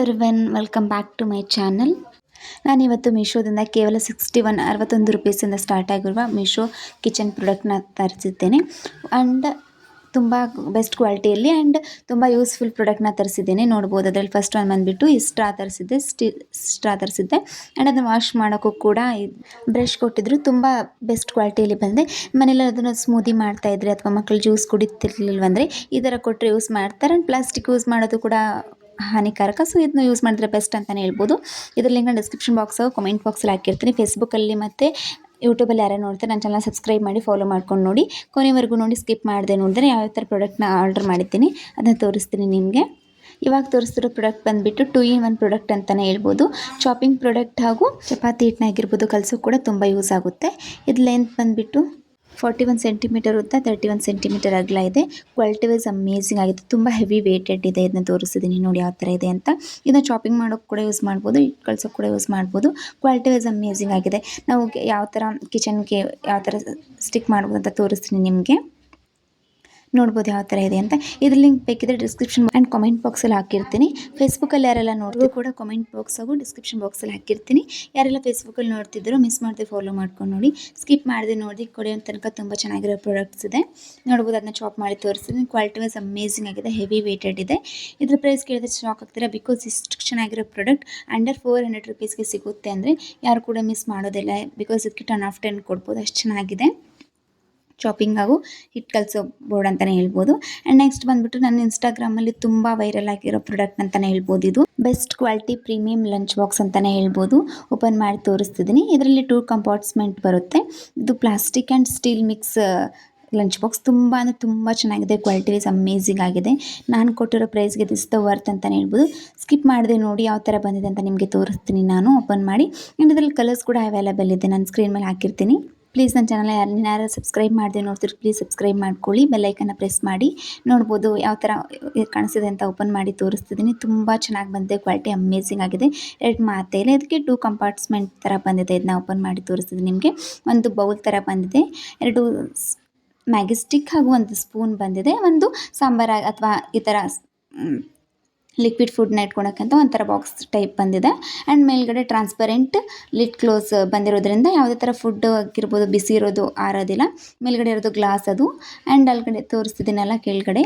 Everyone, welcome back to my channel. ನಾನಿವತ್ತು ಮೀಶೋದಿಂದ ಕೇವಲ 61 ರೂಪೀಸಿಂದ ಸ್ಟಾರ್ಟ್ ಆಗಿರುವ ಮೀಶೋ ಕಿಚನ್ ಪ್ರಾಡಕ್ಟ್ನ ತರಿಸಿದ್ದೇನೆ. ಆ್ಯಂಡ್ ತುಂಬ ಬೆಸ್ಟ್ ಕ್ವಾಲಿಟಿಯಲ್ಲಿ ಆ್ಯಂಡ್ ತುಂಬ ಯೂಸ್ಫುಲ್ ಪ್ರಾಡಕ್ಟ್ನ ತರಿಸಿದ್ದೇನೆ. ನೋಡ್ಬೋದು ಅದರಲ್ಲಿ ಫಸ್ಟ್ ಒಂದು ಬಂದುಬಿಟ್ಟು ಈ ಸ್ಟ್ರಾ ತರಿಸಿದ್ದೆ, ಸ್ಟ್ರಾ ತರಿಸಿದ್ದೆ. ಆ್ಯಂಡ್ ಅದನ್ನು ವಾಶ್ ಮಾಡೋಕ್ಕೂ ಕೂಡ ಬ್ರಷ್ ಕೊಟ್ಟಿದ್ರು. ತುಂಬ ಬೆಸ್ಟ್ ಕ್ವಾಲಿಟಿಯಲ್ಲಿ ಬಂದಿದೆ. ಮನೇಲಿ ಅದನ್ನು ಸ್ಮೂದಿ ಮಾಡ್ತಾಯಿದ್ರೆ ಅಥವಾ ಮಕ್ಕಳು ಜ್ಯೂಸ್ ಕುಡಿತಿರ್ಲಿಲ್ವಂದರೆ ಈ ಥರ ಕೊಟ್ಟರೆ ಯೂಸ್ ಮಾಡ್ತಾರೆ. ಆ್ಯಂಡ್ ಪ್ಲಾಸ್ಟಿಕ್ ಯೂಸ್ ಮಾಡೋದು ಕೂಡ ಹಾನಿಕಾರಕ. ಸೊ ಇದನ್ನ ಯೂಸ್ ಮಾಡಿದ್ರೆ ಬೆಸ್ಟ್ ಅಂತಲೇ ಹೇಳ್ಬೋದು. ಇದರ ಲಿಂಕ್ನ ಡಿಸ್ಕ್ರಿಪ್ಷನ್ ಬಾಕ್ಸ್ ಕಮೆಂಟ್ ಬಾಕ್ಸಲ್ಲಿ ಹಾಕಿರ್ತೀನಿ. ಫೇಸ್ಬುಕ್ಕಲ್ಲಿ ಮತ್ತು ಯೂಟ್ಯೂಬಲ್ಲಿ ಯಾರು ನೋಡ್ತಾರೆ ನನ್ನ ಚಾನಲ್ ಸಬ್ಸ್ಕ್ರೈಬ್ ಮಾಡಿ ಫಾಲೋ ಮಾಡ್ಕೊಂಡು ನೋಡಿ. ಕೊನೆವರೆಗೂ ನೋಡಿ, ಸ್ಕಿಪ್ ಮಾಡದೆ ನೋಡಿದ್ರೆ ಯಾವ ಥರ ಪ್ರಾಡಕ್ಟ್ನ ಆರ್ಡರ್ ಮಾಡಿದ್ದೀನಿ ಅದನ್ನು ತೋರಿಸ್ತೀನಿ ನಿಮಗೆ. ಇವಾಗ ತೋರಿಸ್ತಿರೋ ಪ್ರಾಡಕ್ಟ್ ಬಂದುಬಿಟ್ಟು 2-in-1 ಪ್ರಾಡಕ್ಟ್ ಅಂತಲೇ ಹೇಳ್ಬೋದು. ಚಾಪಿಂಗ್ ಪ್ರಾಡಕ್ಟ್ ಹಾಗೂ ಚಪಾತಿ ಹಿಟ್ಟನ್ನಾಗಿರ್ಬೋದು ಕಲಸೋಕೆ ಕೂಡ ತುಂಬ ಯೂಸ್ ಆಗುತ್ತೆ. ಇದು ಲೆಂತ್ ಬಂದುಬಿಟ್ಟು 41 ಸೆಂಟಿಮೀಟರ್ ಉದ್ದ, 31 ಸೆಂಟಿಮೀಟರ್ ಅಗಲ ಇದೆ. ಕ್ವಾಲಿಟಿ ವೈಸ್ ಅಮೇಝಿಂಗ್ ಆಗಿದೆ. ತುಂಬ ಹೆವಿ ವೇಟೆಡ್ ಇದೆ. ಇದನ್ನ ತೋರಿಸಿದ್ದೀನಿ ನೋಡಿ ಯಾವ ಥರ ಇದೆ ಅಂತ. ಇದನ್ನ ಚಾಪಿಂಗ್ ಮಾಡೋಕ್ಕೆ ಕೂಡ ಯೂಸ್ ಮಾಡ್ಬೋದು, ಕಳ್ಸೋಕೆ ಕೂಡ ಯೂಸ್ ಮಾಡ್ಬೋದು. ಕ್ವಾಲಿಟಿ ವೈಸ್ ಅಮೇಝಿಂಗ್ ಆಗಿದೆ. ನಾವು ಯಾವ ಥರ ಕಿಚನ್ಗೆ ಯಾವ ಥರ ಸ್ಟಿಕ್ ಮಾಡ್ಬೋದು ಅಂತ ತೋರಿಸ್ತೀನಿ ನಿಮಗೆ. ನೋಡ್ಬೋದು ಯಾವ ಥರ ಇದೆ ಅಂತ. ಇದ್ರ ಲಿಂಕ್ ಬೇಕಿದ್ರೆ ಡಿಸ್ಕ್ರಿಪ್ಷನ್ ಆ್ಯಂಡ್ ಕಮೆಂಟ್ ಬಾಕ್ಸಲ್ಲಿ ಹಾಕಿರ್ತೀನಿ. ಫೇಸ್ಬುಕ್ಕಲ್ಲಿ ಯಾರೆಲ್ಲ ನೋಡಿದ್ರು ಕೂಡ ಕಮೆಂಟ್ ಬಾಕ್ಸ್ ಹಾಗೂ ಡಿಸ್ಕ್ರಿಪ್ಷನ್ ಬಾಕ್ಸಲ್ಲಿ ಹಾಕಿರ್ತೀನಿ. ಯಾರೆಲ್ಲ ಫೇಸ್ಬುಕ್ಕಲ್ಲಿ ನೋಡ್ತಿದ್ರು ಮಿಸ್ ಮಾಡದೆ ಫಾಲೋ ಮಾಡ್ಕೊಂಡು ನೋಡಿ, ಸ್ಕಿಪ್ ಮಾಡದೆ ನೋಡಿ. ಕೊಡೋ ತನಕ ತುಂಬ ಚೆನ್ನಾಗಿರೋ ಪ್ರಾಡಕ್ಟ್ಸ್ ಇದೆ. ನೋಡ್ಬೋದು, ಅದನ್ನ ಚಾಪ್ ಮಾಡಿ ತೋರಿಸ್ತೀನಿ. ಕ್ವಾಲಿಟಿ ವೈಸ್ ಅಮೇಝಿಂಗ್ ಆಗಿದೆ, ಹೆವಿ ವೇಟೆಡ್ ಇದೆ. ಇದ್ರ ಪ್ರೈಸ್ ಕೇಳಿದ್ರೆ ಶಾಕ್ ಆಗ್ತೀರಾ. ಬಿಕಾಸ್ ಇಷ್ಟು ಚೆನ್ನಾಗಿರೋ ಪ್ರಾಡಕ್ಟ್ ಅಂಡರ್ 400 ರೂಪೀಸ್ಗೆ ಸಿಗುತ್ತೆ ಅಂದರೆ ಯಾರು ಕೂಡ ಮಿಸ್ ಮಾಡೋದಿಲ್ಲ. ಬಿಕಾಸ್ ಇದಕ್ಕೆ 10 out of 10 ಕೊಡ್ಬೋದು, ಅಷ್ಟು ಚೆನ್ನಾಗಿದೆ. ಚಾಪಿಂಗ್ ಹಾಗೂ ಹಿಟ್ಟು ಕಲಸೋ ಬೋರ್ಡ್ ಅಂತಲೇ ಹೇಳ್ಬೋದು. ಆ್ಯಂಡ್ ನೆಕ್ಸ್ಟ್ ಬಂದುಬಿಟ್ಟು ನನ್ನ ಇನ್ಸ್ಟಾಗ್ರಾಮಲ್ಲಿ ತುಂಬ ವೈರಲ್ ಆಗಿರೋ ಪ್ರಾಡಕ್ಟ್ ಅಂತಲೇ ಹೇಳ್ಬೋದು. ಇದು best quality premium lunch box ಅಂತಲೇ ಹೇಳ್ಬೋದು. ಓಪನ್ ಮಾಡಿ ತೋರಿಸ್ತಿದ್ದೀನಿ. ಇದರಲ್ಲಿ 2 ಕಂಪಾರ್ಟ್ಮೆಂಟ್ ಬರುತ್ತೆ. ಇದು plastic and steel mix lunch box. ತುಂಬ ಅಂದರೆ ತುಂಬ ಚೆನ್ನಾಗಿದೆ. ಕ್ವಾಲಿಟಿ ವೈಸ್ ಅಮೇಝಿಂಗ್ ಆಗಿದೆ. ನಾನು ಕೊಟ್ಟಿರೋ ಪ್ರೈಸ್ಗೆ ದಿಸ್ ದ ವರ್ತ್ ಅಂತಲೇ ಹೇಳ್ಬೋದು. ಸ್ಕಿಪ್ ಮಾಡದೆ ನೋಡಿ ಯಾವ ಥರ ಬಂದಿದೆ ಅಂತ ನಿಮಗೆ ತೋರಿಸ್ತೀನಿ ನಾನು ಓಪನ್ ಮಾಡಿ. ಆ್ಯಂಡ್ ಇದರಲ್ಲಿ ಕಲರ್ಸ್ ಕೂಡ ಅವೈಲೇಬಲ್ ಇದೆ, ನಾನು ಸ್ಕ್ರೀನ್ ಮೇಲೆ ಹಾಕಿರ್ತೀನಿ. ಪ್ಲೀಸ್ ನನ್ನ ಚಾನಲ್ ಯಾರು ಸಬ್ಸ್ಕ್ರೈಬ್ ಮಾಡದೆ ನೋಡ್ತೀರಿ ಪ್ಲೀಸ್ ಸಬ್ಸ್ಕ್ರೈಬ್ ಮಾಡ್ಕೊಳ್ಳಿ. ಬೆಲ್ಲೈಕನ್ನ ಪ್ರೆಸ್ ಮಾಡಿ. ನೋಡ್ಬೋದು ಯಾವ ಥರ ಕಾಣಿಸ್ತಿದೆ ಅಂತ ಓಪನ್ ಮಾಡಿ ತೋರಿಸ್ತಿದ್ದೀನಿ. ತುಂಬ ಚೆನ್ನಾಗಿ ಬಂದಿದೆ. ಕ್ವಾಲಿಟಿ ಅಮೇಝಿಂಗ್ ಆಗಿದೆ. 2 ಮಾತೇ ಇಲ್ಲ. ಇದಕ್ಕೆ 2 ಕಂಪಾರ್ಟ್ಮೆಂಟ್ ಥರ ಬಂದಿದೆ. ಇದನ್ನ ಓಪನ್ ಮಾಡಿ ತೋರಿಸ್ತಿದ್ದೀನಿ ನಿಮಗೆ. ಒಂದು ಬೌಲ್ ಥರ ಬಂದಿದೆ, 2 ಮ್ಯಾಗಿ ಸ್ಟಿಕ್ ಹಾಗೂ 1 ಸ್ಪೂನ್ ಬಂದಿದೆ. ಒಂದು ಸಾಂಬಾರು ಅಥವಾ ಈ ಥರ ಲಿಕ್ವಿಡ್ ಫುಡ್ನ ಇಟ್ಕೊಳಕ್ಕಂತ ಒಂಥರ ಬಾಕ್ಸ್ ಟೈಪ್ ಬಂದಿದೆ. ಆ್ಯಂಡ್ ಮೇಲ್ಗಡೆ ಟ್ರಾನ್ಸ್ಪರೆಂಟ್ ಲಿಡ್ ಕ್ಲೋಸ್ ಬಂದಿರೋದ್ರಿಂದ ಯಾವುದೇ ಥರ ಫುಡ್ ಆಗಿರ್ಬೋದು ಬಿಸಿ ಇರೋದು ಆರೋದಿಲ್ಲ. ಮೇಲ್ಗಡೆ ಇರೋದು ಗ್ಲಾಸ್ ಅದು. ಆ್ಯಂಡ್ ಅಲ್ಗಡೆ ತೋರಿಸ್ತಿದ್ದೀನಲ್ಲ ಕೆಳಗಡೆ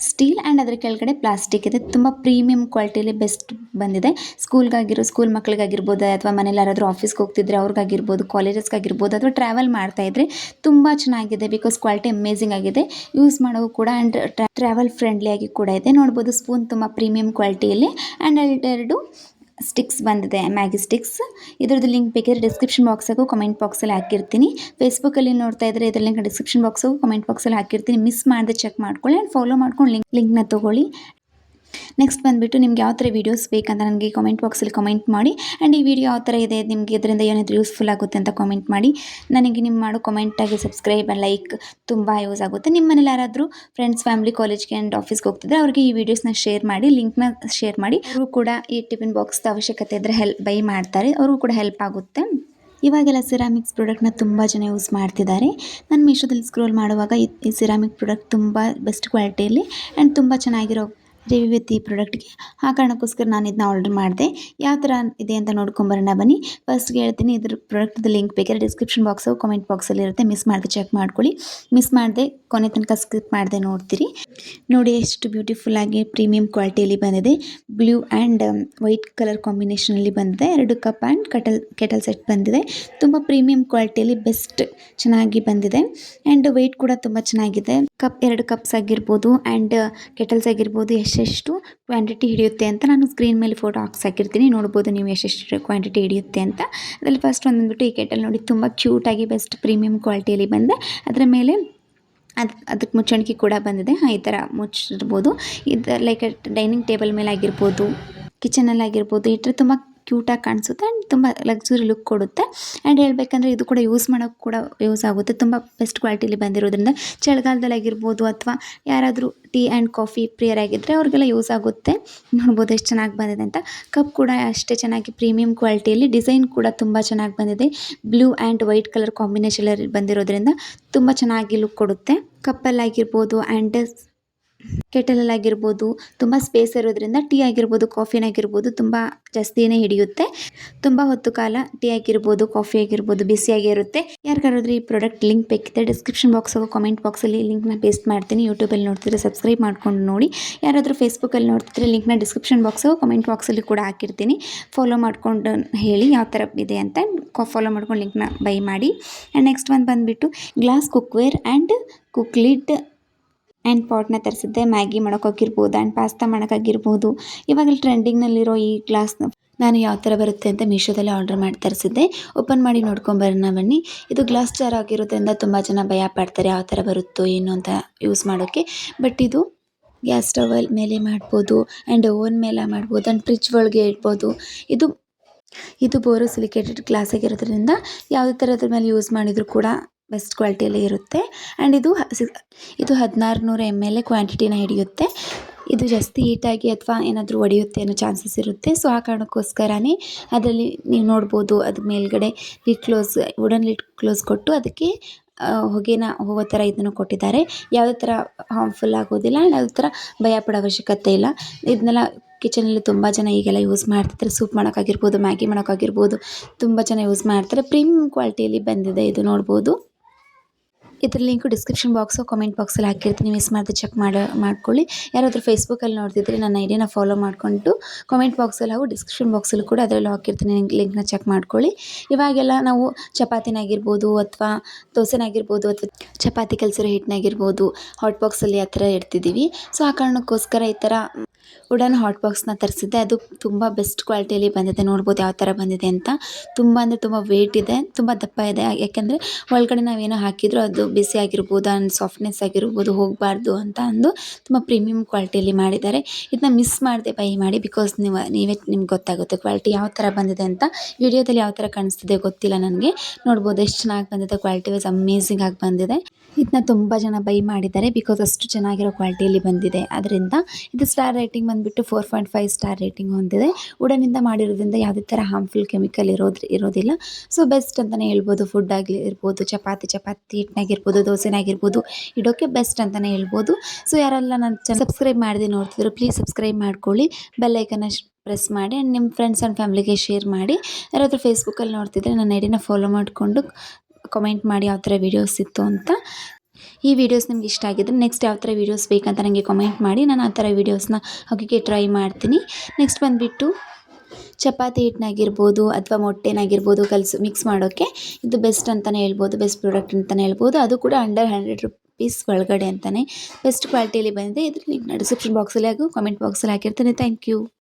ಸ್ಟೀಲ್ ಆ್ಯಂಡ್ ಅದರ ಕೆಳಗಡೆ ಪ್ಲಾಸ್ಟಿಕ್ ಇದೆ. ತುಂಬ ಪ್ರೀಮಿಯಂ ಕ್ವಾಲಿಟಿಯಲ್ಲಿ ಬೆಸ್ಟ್ ಬಂದಿದೆ. ಸ್ಕೂಲ್ ಮಕ್ಕಳಿಗಾಗಿರ್ಬೋದು ಅಥವಾ ಮನೇಲಿ ಯಾರಾದರೂ ಆಫೀಸ್ಗೆ ಹೋಗ್ತಿದ್ರೆ ಅವ್ರಿಗಾಗಿರ್ಬೋದು, ಕಾಲೇಜಸ್ಗಾಗಿರ್ಬೋದು ಅಥವಾ ಟ್ರಾವೆಲ್ ಮಾಡ್ತಾಯಿದ್ರೆ ತುಂಬ ಚೆನ್ನಾಗಿದೆ. ಬಿಕಾಸ್ ಕ್ವಾಲಿಟಿ ಅಮೇಝಿಂಗ್ ಆಗಿದೆ. ಯೂಸ್ ಮಾಡೋದು ಕೂಡ ಆ್ಯಂಡ್ ಟ್ರಾವೆಲ್ ಫ್ರೆಂಡ್ಲಿಯಾಗಿ ಕೂಡ ಇದೆ. ನೋಡ್ಬೋದು ಸ್ಪೂನ್ ತುಂಬ ಪ್ರೀಮಿಯಂ ಕ್ವಾಲಿಟಿಯಲ್ಲಿ. ಆ್ಯಂಡ್ 2 ಸ್ಟಿಕ್ಸ್ ಬಂದಿದೆ, ಮ್ಯಾಗಿ ಸ್ಟಿಕ್ಸ್. ಇದ್ರದ್ದು ಲಿಂಕ್ ಬೇಕಿದ್ರೆ ಡಿಸ್ಕ್ರಿಪ್ಷನ್ ಬಾಕ್ಸಾಗೂ ಕಮೆಂಟ್ ಬಾಕ್ಸಲ್ಲಿ ಹಾಕಿರ್ತೀನಿ. ಫೇಸ್ಬುಕ್ಕಲ್ಲಿ ನೋಡ್ತಾ ಇದ್ದರೆ ಇದ್ರ ಲಿಂಕ್ ಡಿಸ್ಕ್ರಿಪ್ಷನ್ ಬಾಕ್ಸಾಗೂ ಕಮೆಂಟ್ ಬಾಕ್ಸಲ್ಲಿ ಹಾಕಿರ್ತೀನಿ. ಮಿಸ್ ಮಾಡದೆ ಚೆಕ್ ಮಾಡ್ಕೊಳ್ಳಿ ಆ್ಯಂಡ್ ಫಾಲೋ ಮಾಡ್ಕೊಂಡು ಲಿಂಕ್ನ ತೊಗೊಳ್ಳಿ. ನೆಕ್ಸ್ಟ್ ಬಂದುಬಿಟ್ಟು ನಿಮ್ಗೆ ಯಾವ ಥರ ವೀಡಿಯೋಸ್ ಬೇಕಂತ ನನಗೆ ಕಮೆಂಟ್ ಬಾಕ್ಸಲ್ಲಿ ಕಮೆಂಟ್ ಮಾಡಿ. ಆ್ಯಂಡ್ ಈ ವಿಡಿಯೋ ಯಾವ ಥರ ಇದೆ, ನಿಮಗೆ ಇದರಿಂದ ಏನಾದರೂ ಯೂಸ್ಫುಲ್ ಆಗುತ್ತೆ ಅಂತ ಕಮೆಂಟ್ ಮಾಡಿ. ನನಗೆ ನಿಮ್ಮ ಮಾಡೋ ಕಮೆಂಟಾಗಿ ಸಬ್ಸ್ಕ್ರೈಬ್ ಆ್ಯಂಡ್ ಲೈಕ್ ತುಂಬ ಯೂಸ್ ಆಗುತ್ತೆ. ನಿಮ್ಮ ಮನೇಲಿ ಯಾರಾದರೂ ಫ್ರೆಂಡ್ಸ್, ಫ್ಯಾಮಿಲಿ, ಕಾಲೇಜ್ಗೆ ಆ್ಯಂಡ್ ಆಫೀಸ್ಗೆ ಹೋಗ್ತಿದ್ರೆ ಅವ್ರಿಗೆ ಈ ವಿಡಿಯೋಸ್ನ ಶೇರ್ ಮಾಡಿ, ಲಿಂಕ್ನ ಶೇರ್ ಮಾಡಿ. ಅವರು ಕೂಡ ಈ ಟಿಫಿನ್ ಬಾಕ್ಸ್ದು ಅವಶ್ಯಕತೆ ಇದ್ದರೆ ಬೈ ಮಾಡ್ತಾರೆ, ಅವ್ರಿಗೂ ಕೂಡ ಹೆಲ್ಪ್ ಆಗುತ್ತೆ. ಇವಾಗೆಲ್ಲ ಸಿರಾಮಿಕ್ಸ್ ಪ್ರಾಡಕ್ಟ್ನ ತುಂಬ ಜನ ಯೂಸ್ ಮಾಡ್ತಿದ್ದಾರೆ. ನಾನು ಮೀಶೋದಲ್ಲಿ ಸ್ಕ್ರೋಲ್ ಮಾಡುವಾಗ ಈ ಸಿರಾಮಿಕ್ ಪ್ರಾಡಕ್ಟ್ ತುಂಬ ಬೆಸ್ಟ್ ಕ್ವಾಲಿಟಿಯಲ್ಲಿ ಆ್ಯಂಡ್ ತುಂಬ ಚೆನ್ನಾಗಿರೋ ರಿವ್ಯೂ ಇತ್ತು ಈ ಪ್ರಾಡಕ್ಟ್ಗೆ. ಆ ಕಾರಣಕ್ಕೋಸ್ಕರ ನಾನು ಇದನ್ನ ಆರ್ಡರ್ ಮಾಡಿದೆ. ಯಾವ ಥರ ಇದೆ ಅಂತ ನೋಡ್ಕೊಂಬರೋಣ ಬನ್ನಿ. ಫಸ್ಟ್ಗೆ ಹೇಳ್ತೀನಿ, ಇದ್ರ ಪ್ರಾಡಕ್ಟ್ದು ಲಿಂಕ್ ಬೇಕಾದ್ರೆ ಡಿಸ್ಕ್ರಿಪ್ಷನ್ ಬಾಕ್ಸು ಕಮೆಂಟ್ ಬಾಕ್ಸಲ್ಲಿ ಇರುತ್ತೆ. ಮಿಸ್ ಮಾಡದೆ ಚೆಕ್ ಮಾಡ್ಕೊಳ್ಳಿ. ಮಿಸ್ ಮಾಡದೆ ಕೊನೆ ತನಕ ಸ್ಕಿಪ್ ಮಾಡದೆ ನೋಡ್ತೀರಿ. ನೋಡಿ ಎಷ್ಟು ಬ್ಯೂಟಿಫುಲ್ಲಾಗಿ ಪ್ರೀಮಿಯಂ ಕ್ವಾಲಿಟಿಯಲ್ಲಿ ಬಂದಿದೆ. ಬ್ಲೂ ಆ್ಯಂಡ್ ವೈಟ್ ಕಲರ್ ಕಾಂಬಿನೇಷನಲ್ಲಿ ಬಂದಿದೆ. 2 ಕಪ್ ಆ್ಯಂಡ್ ಕೆಟಲ್ ಸೆಟ್ ಬಂದಿದೆ. ತುಂಬ ಪ್ರೀಮಿಯಂ ಕ್ವಾಲಿಟಿಯಲ್ಲಿ ಬೆಸ್ಟ್ ಚೆನ್ನಾಗಿ ಬಂದಿದೆ. ಆ್ಯಂಡ್ ವೆಯ್ಟ್ ಕೂಡ ತುಂಬ ಚೆನ್ನಾಗಿದೆ. 2 ಕಪ್ಸ್ ಆಗಿರ್ಬೋದು ಆ್ಯಂಡ್ ಕೆಟಲ್ಸ್ ಆಗಿರ್ಬೋದು ಎಷ್ಟೆಷ್ಟು ಕ್ವಾಂಟಿಟಿ ಹಿಡಿಯುತ್ತೆ ಅಂತ ನಾನು ಸ್ಕ್ರೀನ್ ಮೇಲೆ ಫೋಟೋ ಹಾಕಿರ್ತೀನಿ. ನೋಡ್ಬೋದು ನೀವು ಎಷ್ಟೆಷ್ಟು ಕ್ವಾಂಟಿಟಿ ಹಿಡಿಯುತ್ತೆ ಅಂತ. ಅದರಲ್ಲಿ ಫಸ್ಟ್ ಬಂದುಬಿಟ್ಟು ಈ ಕೆಟಲ್ ನೋಡಿ ತುಂಬ ಕ್ಯೂಟಾಗಿ ಬೆಸ್ಟ್ ಪ್ರೀಮಿಯಂ ಕ್ವಾಲಿಟಿಯಲ್ಲಿ ಬಂದೆ. ಅದರ ಮೇಲೆ ಅದಕ್ಕೆ ಮುಚ್ಚಣಿಕೆ ಕೂಡ ಬಂದಿದೆ. ಈ ಥರ ಮುಚ್ಚಿರ್ಬೋದು. ಇದು ಲೈಕ್ ಡೈನಿಂಗ್ ಟೇಬಲ್ ಮೇಲೆ ಆಗಿರ್ಬೋದು, ಕಿಚನಲ್ಲಿ ಆಗಿರ್ಬೋದು ಇಟ್ಟರೆ ತುಂಬ ಕ್ಯೂಟಾಗಿ ಕಾಣಿಸುತ್ತೆ ಆ್ಯಂಡ್ ತುಂಬ ಲಕ್ಸುರಿ ಲುಕ್ ಕೊಡುತ್ತೆ. ಆ್ಯಂಡ್ ಹೇಳಬೇಕಂದ್ರೆ ಇದು ಕೂಡ ಯೂಸ್ ಮಾಡೋಕ್ಕೆ ಕೂಡ ಯೂಸ್ ಆಗುತ್ತೆ. ತುಂಬ ಬೆಸ್ಟ್ ಕ್ವಾಲಿಟಿಲಿ ಬಂದಿರೋದ್ರಿಂದ ಚಳಿಗಾಲದಲ್ಲಿ ಆಗಿರ್ಬೋದು ಅಥವಾ ಯಾರಾದರೂ ಟೀ ಆ್ಯಂಡ್ ಕಾಫಿ ಪ್ರಿಯರ್ ಆಗಿದ್ದರೆ ಅವ್ರಿಗೆಲ್ಲ ಯೂಸ್ ಆಗುತ್ತೆ. ನೋಡ್ಬೋದು ಎಷ್ಟು ಚೆನ್ನಾಗಿ ಬಂದಿದೆ ಅಂತ. ಕಪ್ ಕೂಡ ಅಷ್ಟೇ ಚೆನ್ನಾಗಿ ಪ್ರೀಮಿಯಂ ಕ್ವಾಲಿಟಿಯಲ್ಲಿ, ಡಿಸೈನ್ ಕೂಡ ತುಂಬ ಚೆನ್ನಾಗಿ ಬಂದಿದೆ. ಬ್ಲೂ ಆ್ಯಂಡ್ ವೈಟ್ ಕಲರ್ ಕಾಂಬಿನೇಷನಲ್ಲಿ ಬಂದಿರೋದ್ರಿಂದ ತುಂಬ ಚೆನ್ನಾಗಿ ಲುಕ್ ಕೊಡುತ್ತೆ. ಕಪ್ಪಲ್ಲಾಗಿರ್ಬೋದು ಆ್ಯಂಡ್ ಕೆಟಲಲ್ಲಿ ಆಗಿರ್ಬೋದು ತುಂಬ ಸ್ಪೇಸ್ ಇರೋದ್ರಿಂದ ಟೀ ಆಗಿರ್ಬೋದು ಕಾಫಿನಾಗಿರ್ಬೋದು ತುಂಬ ಜಾಸ್ತಿನೇ ಹಿಡಿಯುತ್ತೆ. ತುಂಬ ಹೊತ್ತು ಕಾಲ ಟೀ ಆಗಿರ್ಬೋದು ಕಾಫಿ ಆಗಿರ್ಬೋದು ಬಿಸಿಯಾಗೇ ಇರುತ್ತೆ. ಯಾರಿಗಾದ್ರೂ ಈ ಪ್ರಾಡಕ್ಟ್ ಲಿಂಕ್ ಬೇಕಿದ್ದರೆ ಡಿಸ್ಕ್ರಿಪ್ಷನ್ ಬಾಕ್ಸ್ ಹಾಗೂ ಕಾಮೆಂಟ್ ಬಾಕ್ಸಲ್ಲಿ ಲಿಂಕ್ನ ಪೇಸ್ಟ್ ಮಾಡ್ತೀನಿ. ಯೂಟ್ಯೂಬಲ್ಲಿ ನೋಡ್ತಿದ್ರೆ ಸಬ್ಸ್ಕ್ರೈಬ್ ಮಾಡ್ಕೊಂಡು ನೋಡಿ. ಯಾರಾದರೂ ಫೇಸ್ಬುಕ್ಕಲ್ಲಿ ನೋಡ್ತಿದ್ರೆ ಲಿಂಕ್ನ ಡಿಸ್ಕ್ರಿಪ್ಷನ್ ಬಾಕ್ಸ್ ಹಾಗೂ ಕಾಮೆಂಟ್ ಬಾಕ್ಸಲ್ಲಿ ಕೂಡ ಹಾಕಿರ್ತೀನಿ. ಫಾಲೋ ಮಾಡ್ಕೊಂಡು ಹೇಳಿ ಯಾವ ಥರ ಇದೆ ಅಂತ. ಫಾಲೋ ಮಾಡ್ಕೊಂಡು ಲಿಂಕ್ನ ಬೈ ಮಾಡಿ. ಆ್ಯಂಡ್ ನೆಕ್ಸ್ಟ್ ಒಂದು ಬಂದುಬಿಟ್ಟು glass cookware and cook lid and ಪಾಟ್ನ ತರಿಸಿದ್ದೆ. ಮ್ಯಾಗಿ ಮಾಡೋಕ್ಕಾಗಿರ್ಬೋದು ಆ್ಯಂಡ್ ಪಾಸ್ತಾ ಮಾಡೋಕ್ಕಾಗಿರ್ಬೋದು. ಇವಾಗ ಟ್ರೆಂಡಿಂಗ್ನಲ್ಲಿರೋ ಈ ಗ್ಲಾಸ್ನ ನಾನು ಯಾವ ಥರ ಬರುತ್ತೆ ಅಂತ ಮೀಶೋದಲ್ಲಿ ಆರ್ಡರ್ ಮಾಡಿ ತರಿಸಿದ್ದೆ. ಓಪನ್ ಮಾಡಿ ನೋಡ್ಕೊಂಬರೋಣ ಬನ್ನಿ. ಇದು ಗ್ಲಾಸ್ ಜಾರ್ ಆಗಿರೋದ್ರಿಂದ ತುಂಬ ಜನ ಭಯ ಪಡ್ತಾರೆ ಯಾವ ಥರ ಬರುತ್ತೋ ಏನು ಅಂತ ಯೂಸ್ ಮಾಡೋಕ್ಕೆ. ಬಟ್ ಇದು ಗ್ಯಾಸ್ ಸ್ಟವಲ್ ಮೇಲೆ ಮಾಡ್ಬೋದು ಆ್ಯಂಡ್ ಓವನ್ ಮೇಲೆ ಮಾಡ್ಬೋದು ಆ್ಯಂಡ್ ಫ್ರಿಜ್ ಒಳಗೆ ಇಡ್ಬೋದು. ಇದು ಬೋರೋಸಿಲಿಕೇಟೆಡ್ ಗ್ಲಾಸ್ ಆಗಿರೋದ್ರಿಂದ ಯಾವುದೇ ಥರದ ಮೇಲೆ ಯೂಸ್ ಮಾಡಿದರೂ ಕೂಡ ಬೆಸ್ಟ್ ಕ್ವಾಲಿಟಿಯಲ್ಲಿ ಇರುತ್ತೆ. ಆ್ಯಂಡ್ ಇದು 1600 ml ಕ್ವಾಂಟಿಟಿನ ಹಿಡಿಯುತ್ತೆ. ಇದು ಜಾಸ್ತಿ ಹೀಟಾಗಿ ಅಥವಾ ಏನಾದರೂ ಒಡೆಯುತ್ತೆ ಅನ್ನೋ ಚಾನ್ಸಸ್ ಇರುತ್ತೆ. ಸೊ ಆ ಕಾರಣಕ್ಕೋಸ್ಕರನೇ ಅದರಲ್ಲಿ ನೀವು ನೋಡ್ಬೋದು ಅದು ಮೇಲ್ಗಡೆ ವುಡನ್ ಲಿಡ್ ಕ್ಲೋಸ್ ಕೊಟ್ಟು ಅದಕ್ಕೆ ಹೊಗೆನ ಹೋಗೋ ಥರ ಇದನ್ನು ಕೊಟ್ಟಿದ್ದಾರೆ. ಯಾವುದೇ ಥರ ಹಾರ್ಮ್ಫುಲ್ ಆಗೋದಿಲ್ಲ ಆ್ಯಂಡ್ ಯಾವುದೇ ಥರ ಭಯ ಪಡೋ ಅವಶ್ಯಕತೆ ಇಲ್ಲ. ಇದನ್ನೆಲ್ಲ ಕಿಚನಲ್ಲಿ ತುಂಬ ಜನ ಈಗೆಲ್ಲ ಯೂಸ್ ಮಾಡ್ತಿರ್ತಾರೆ. ಸೂಪ್ ಮಾಡೋಕ್ಕಾಗಿರ್ಬೋದು ಮ್ಯಾಗಿ ಮಾಡೋಕ್ಕಾಗಿರ್ಬೋದು ತುಂಬ ಜನ ಯೂಸ್ ಮಾಡ್ತಾರೆ. ಪ್ರೀಮಿಯಂ ಕ್ವಾಲಿಟಿಯಲ್ಲಿ ಬಂದಿದೆ ಇದು ನೋಡ್ಬೋದು. ಇದ್ರ ಲಿಂಕು ಡಿಸ್ಕ್ರಿಪ್ಷನ್ ಬಾಕ್ಸು ಕಾಮೆಂಟ್ ಬಾಕ್ಸಲ್ಲಿ ಹಾಕಿರ್ತೀನಿ. ಮಿಸ್ ಮಾಡದೆ ಚೆಕ್ ಮಾಡ್ಕೊಳ್ಳಿ. ಯಾರಾದರೂ ಫೇಸ್ಬುಕ್ಕಲ್ಲಿ ನೋಡ್ತಿದ್ರೆ ನನ್ನ ಐಡಿಯಾನ ಫಾಲೋ ಮಾಡಿಕೊಂಡು ಕಾಮೆಂಟ್ ಬಾಕ್ಸಲ್ಲಿ ಹಾಗೂ ಡಿಸ್ಕ್ರಿಪ್ಷನ್ ಬಾಕ್ಸಲ್ಲಿ ಕೂಡ ಅದರಲ್ಲಿ ಹಾಕಿರ್ತೀನಿ. ಲಿಂಕ್ನ ಚೆಕ್ ಮಾಡ್ಕೊಳ್ಳಿ. ಇವಾಗೆಲ್ಲ ನಾವು ಚಪಾತಿನಾಗಿರ್ಬೋದು ಅಥವಾ ದೋಸೆನಾಗಿರ್ಬೋದು ಅಥವಾ ಚಪಾತಿ ಕಲಸಿರೋ ಹಿಟ್ಟನ್ನಾಗಿರ್ಬೋದು ಹಾಟ್ ಬಾಕ್ಸಲ್ಲಿ ಆ ಥರ ಇಡ್ತಿದ್ದೀವಿ. ಸೊ ಆ ಕಾರಣಕ್ಕೋಸ್ಕರ ಈ ಥರ ವುಡನ್ ಹಾಟ್ ಬಾಕ್ಸ್ನ ತರಿಸಿದ್ದೆ. ಅದು ತುಂಬ ಬೆಸ್ಟ್ ಕ್ವಾಲಿಟಿಯಲ್ಲಿ ಬಂದಿದೆ. ನೋಡ್ಬೋದು ಯಾವ ಥರ ಬಂದಿದೆ ಅಂತ. ತುಂಬ ಅಂದರೆ ತುಂಬ ವೆಯ್ಟ್ ಇದೆ, ತುಂಬ ದಪ್ಪ ಇದೆ. ಯಾಕೆಂದರೆ ಒಳಗಡೆ ನಾವೇನೋ ಹಾಕಿದರೂ ಅದು ಬಿಸಿ ಆಗಿರ್ಬೋದು ಆ್ಯಂಡ್ ಸಾಫ್ಟ್ನೆಸ್ ಆಗಿರ್ಬೋದು ಹೋಗಬಾರ್ದು ಅಂತ ಅಂದು ತುಂಬ ಪ್ರೀಮಿಯಂ ಕ್ವಾಲಿಟಿಯಲ್ಲಿ ಮಾಡಿದ್ದಾರೆ. ಇದನ್ನ ಮಿಸ್ ಮಾಡದೆ ಬೈ ಮಾಡಿ. ಬಿಕಾಸ್ ನಿಮ್ಗೆ ಗೊತ್ತಾಗುತ್ತೆ ಕ್ವಾಲಿಟಿ ಯಾವ ಥರ ಬಂದಿದೆ ಅಂತ. ವಿಡಿಯೋದಲ್ಲಿ ಯಾವ ಥರ ಕಾಣಿಸ್ತಿದೆ ಗೊತ್ತಿಲ್ಲ ನನಗೆ. ನೋಡ್ಬೋದು ಎಷ್ಟು ಚೆನ್ನಾಗಿ ಬಂದಿದೆ. ಕ್ವಾಲಿಟಿ ವೈಸ್ ಅಮೇಝಿಂಗ್ ಆಗಿ ಬಂದಿದೆ. ಇದನ್ನ ತುಂಬ ಜನ ಬೈ ಮಾಡಿದ್ದಾರೆ ಬಿಕಾಸ್ ಅಷ್ಟು ಚೆನ್ನಾಗಿರೋ ಕ್ವಾಲಿಟಿಯಲ್ಲಿ ಬಂದಿದೆ. ಅದರಿಂದ ಇದು ಸ್ಟಾರ್ ರೇಟಿಂಗ್ ಬಂದುಬಿಟ್ಟು 4.5 ಸ್ಟಾರ್ ರೇಟಿಂಗ್ ಹೊಂದಿದೆ. ವುಡನಿಂದ ಮಾಡಿರೋದ್ರಿಂದ ಯಾವುದೇ ಥರ ಹಾರ್ಮ್ಫುಲ್ ಕೆಮಿಕಲ್ ಇರೋದಿಲ್ಲ. ಸೊ ಬೆಸ್ಟ್ ಅಂತಲೇ ಹೇಳ್ಬೋದು. ಫುಡ್ ಇರ್ಬೋದು ಚಪಾತಿ ಹಿಟ್ಟನಾಗಿರ್ಬೋದು ದೋಸೆನಾಗಿರ್ಬೋದು ಇಡೋಕ್ಕೆ ಬೆಸ್ಟ್ ಅಂತಲೇ ಹೇಳ್ಬೋದು. ಸೊ ಯಾರೆಲ್ಲ ನನ್ನ ಸಬ್ಸ್ಕ್ರೈಬ್ ಮಾಡದೆ ನೋಡ್ತಿದ್ರು ಪ್ಲೀಸ್ ಸಬ್ಸ್ಕ್ರೈಬ್ ಮಾಡ್ಕೊಳ್ಳಿ. ಬೆಲ್ ಐಕನ್ನ ಪ್ರೆಸ್ ಮಾಡಿ ಆ್ಯಂಡ್ ನಿಮ್ಮ ಫ್ರೆಂಡ್ಸ್ ಆ್ಯಂಡ್ ಫ್ಯಾಮಿಲಿಗೆ ಶೇರ್ ಮಾಡಿ. ಯಾರಾದರೂ ಫೇಸ್ಬುಕ್ಕಲ್ಲಿ ನೋಡ್ತಿದ್ರೆ ನನ್ನ ಐಡಿನ ಫಾಲೋ ಮಾಡಿಕೊಂಡು ಕಮೆಂಟ್ ಮಾಡಿ ಯಾವ ಥರ ವೀಡಿಯೋಸ್ ಇತ್ತು ಅಂತ. ಈ ವಿಡಿಯೋಸ್ ನಿಮ್ಗೆ ಇಷ್ಟ ಆಗಿದ್ರೆ ನೆಕ್ಸ್ಟ್ ಯಾವ ಥರ ವೀಡಿಯೋಸ್ ಬೇಕಂತ ನನಗೆ ಕಮೆಂಟ್ ಮಾಡಿ. ನಾನು ಆ ಥರ ವೀಡಿಯೋಸ್ನ ಹಾಕೋಕ್ಕೆ ಟ್ರೈ ಮಾಡ್ತೀನಿ. ನೆಕ್ಸ್ಟ್ ಬಂದುಬಿಟ್ಟು ಚಪಾತಿ ಹಿಟ್ಟನಾಗಿರ್ಬೋದು ಅಥವಾ ಮೊಟ್ಟೆನಾಗಿರ್ಬೋದು ಮಿಕ್ಸ್ ಮಾಡೋಕ್ಕೆ ಇದು ಬೆಸ್ಟ್ ಅಂತಲೇ ಹೇಳ್ಬೋದು. ಬೆಸ್ಟ್ ಪ್ರಾಡಕ್ಟ್ ಅಂತಲೇ ಹೇಳ್ಬೋದು. ಅದು ಕೂಡ ಅಂಡರ್ 100 rupees ಒಳಗಡೆ ಅಂತಲೇ ಬೆಸ್ಟ್ ಕ್ವಾಲಿಟಿಯಲ್ಲಿ ಬಂದಿದೆ. ಇದ್ರ ಲಿಂಕ್ನ ಡಿಸ್ಕ್ರಿಪ್ಷನ್ ಬಾಕ್ಸಲ್ಲಿ ಹಾಗೂ ಕಾಮೆಂಟ್ ಬಾಕ್ಸಲ್ಲಿ ಹಾಕಿರ್ತೀನಿ. Thank you.